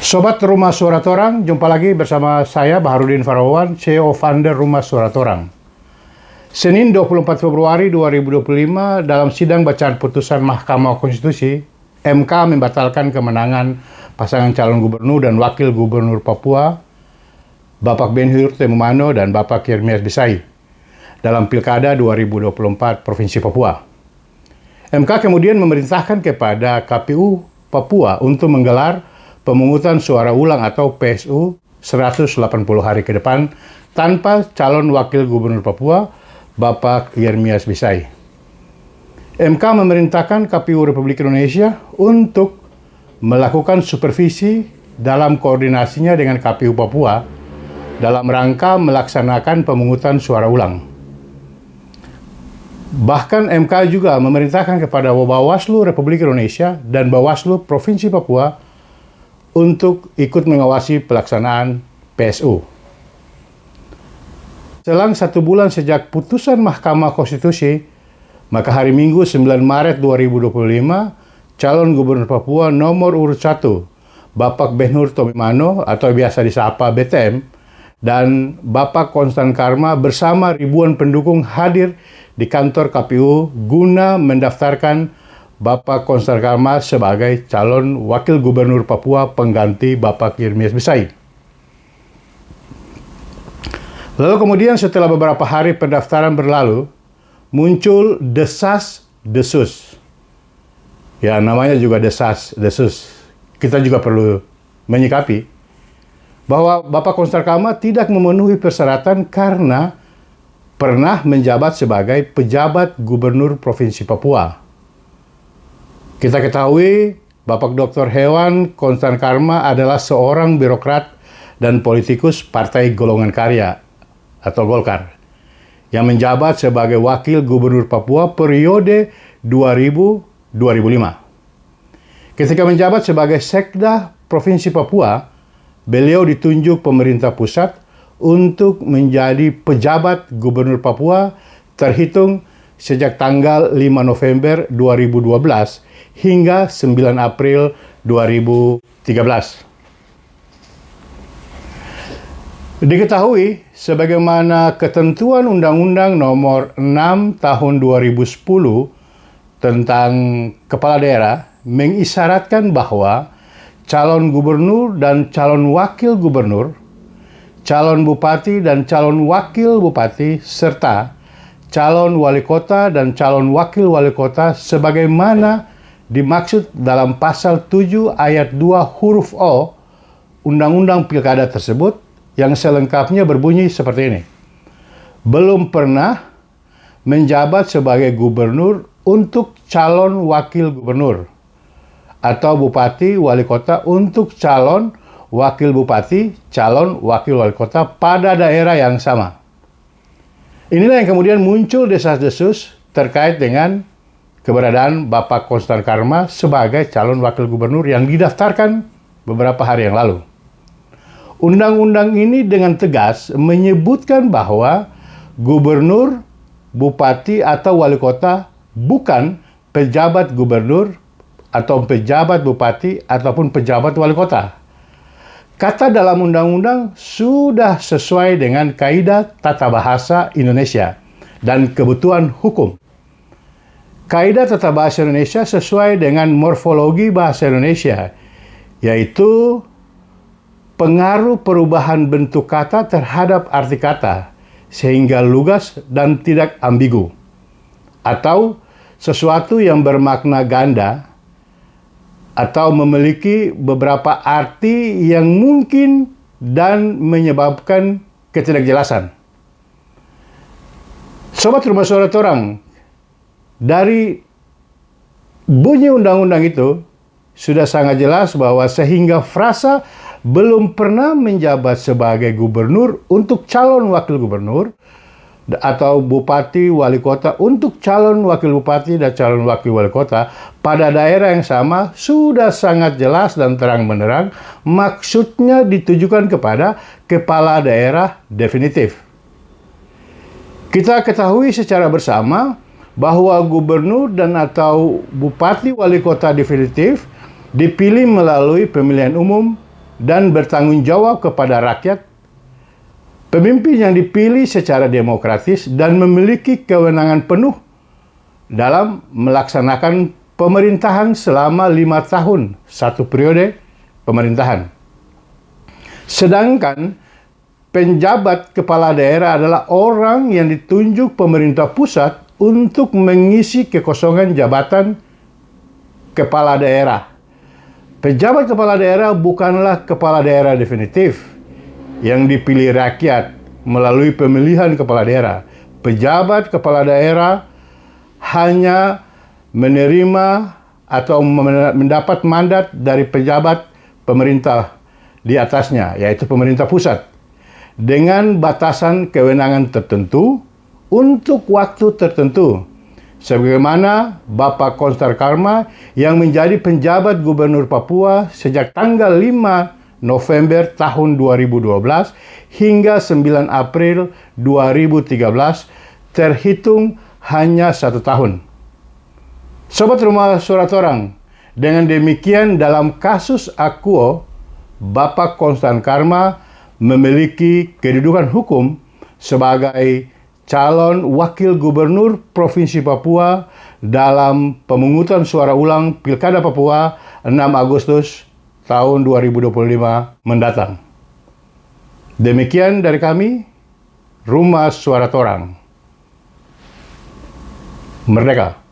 Sobat Rumah Suara Torang, jumpa lagi bersama saya Baharudin Farawan, CEO founder Rumah Suara Torang. Senin 24 Februari 2025, dalam sidang bacaan putusan Mahkamah Konstitusi, MK membatalkan kemenangan pasangan calon gubernur dan wakil gubernur Papua, Bapak Ben-Hur Temumano dan Bapak Yermias Besai, dalam Pilkada 2024 Provinsi Papua. MK kemudian memerintahkan kepada KPU Papua untuk menggelar pemungutan suara ulang atau PSU 180 hari ke depan tanpa calon wakil gubernur Papua, Bapak Yermias Besai. MK memerintahkan KPU Republik Indonesia untuk melakukan supervisi dalam koordinasinya dengan KPU Papua dalam rangka melaksanakan pemungutan suara ulang. Bahkan MK juga memerintahkan kepada Bawaslu Republik Indonesia dan Bawaslu Provinsi Papua untuk ikut mengawasi pelaksanaan PSU. Selang 1 bulan sejak putusan Mahkamah Konstitusi, maka hari Minggu 9 Maret 2025, calon gubernur Papua nomor urut 1, Bapak Ben-Hur Temumano atau biasa disapa BTM, dan Bapak Konstan Karma bersama ribuan pendukung hadir di kantor KPU guna mendaftarkan Bapak Konstan Karma sebagai calon wakil gubernur Papua pengganti Bapak Yermias Besai. Lalu kemudian setelah beberapa hari pendaftaran berlalu, muncul desas-desus. Ya, namanya juga desas-desus. Kita juga perlu menyikapi bahwa Bapak Konstan Karma tidak memenuhi persyaratan karena pernah menjabat sebagai pejabat gubernur Provinsi Papua. Kita ketahui Bapak Dr. Hewan Konstan Karma adalah seorang birokrat dan politikus Partai Golongan Karya atau Golkar yang menjabat sebagai wakil gubernur Papua periode 2000-2005. Ketika menjabat sebagai Sekda Provinsi Papua, beliau ditunjuk pemerintah pusat untuk menjadi pejabat gubernur Papua terhitung sejak tanggal 5 November 2012 hingga 9 April 2013. Diketahui sebagaimana ketentuan Undang-Undang Nomor 6 Tahun 2010 tentang Kepala Daerah mengisyaratkan bahwa calon gubernur dan calon wakil gubernur, calon bupati dan calon wakil bupati, serta calon wali kota dan calon wakil wali kota sebagaimana dimaksud dalam pasal 7 ayat 2 huruf O Undang-Undang Pilkada tersebut yang selengkapnya berbunyi seperti ini. Belum pernah menjabat sebagai gubernur untuk calon wakil gubernur atau bupati wali kota untuk calon wakil bupati, calon wakil wali kota pada daerah yang sama. Inilah yang kemudian muncul desas-desus terkait dengan keberadaan Bapak Konstan Karma sebagai calon wakil gubernur yang didaftarkan beberapa hari yang lalu. Undang-undang ini dengan tegas menyebutkan bahwa gubernur, bupati atau wali kota bukan pejabat gubernur atau pejabat bupati ataupun pejabat wali kota. Kata dalam undang-undang sudah sesuai dengan kaidah tata bahasa Indonesia dan kebutuhan hukum. Kaidah tata bahasa Indonesia sesuai dengan morfologi bahasa Indonesia, yaitu pengaruh perubahan bentuk kata terhadap arti kata, sehingga lugas dan tidak ambigu, atau sesuatu yang bermakna ganda, atau memiliki beberapa arti yang mungkin dan menyebabkan ketidakjelasan. Sobat Rumah Suara Torang, dari bunyi undang-undang itu sudah sangat jelas bahwa sehingga frasa belum pernah menjabat sebagai gubernur untuk calon wakil gubernur atau bupati wali kota untuk calon wakil bupati dan calon wakil wali kota pada daerah yang sama sudah sangat jelas dan terang-benderang maksudnya ditujukan kepada kepala daerah definitif. Kita ketahui secara bersama bahwa gubernur dan atau bupati wali kota definitif dipilih melalui pemilihan umum dan bertanggung jawab kepada rakyat, pemimpin yang dipilih secara demokratis dan memiliki kewenangan penuh dalam melaksanakan pemerintahan selama 5 tahun, satu periode pemerintahan. Sedangkan penjabat kepala daerah adalah orang yang ditunjuk pemerintah pusat untuk mengisi kekosongan jabatan kepala daerah. Pejabat kepala daerah bukanlah kepala daerah definitif yang dipilih rakyat melalui pemilihan kepala daerah. Pejabat kepala daerah hanya menerima atau mendapat mandat dari pejabat pemerintah di atasnya, yaitu pemerintah pusat, dengan batasan kewenangan tertentu untuk waktu tertentu. Sebagaimana Bapak Konstan Karma yang menjadi penjabat Gubernur Papua sejak tanggal 5 November tahun 2012 hingga 9 April 2013, terhitung hanya 1 tahun. Sobat Rumah Suara Torang, dengan demikian dalam kasus Akuo, Bapak Konstan Karma memiliki kedudukan hukum sebagai calon wakil gubernur Provinsi Papua dalam pemungutan suara ulang Pilkada Papua 6 Agustus tahun 2025 mendatang. Demikian dari kami, Rumah Suara Torang. Merdeka!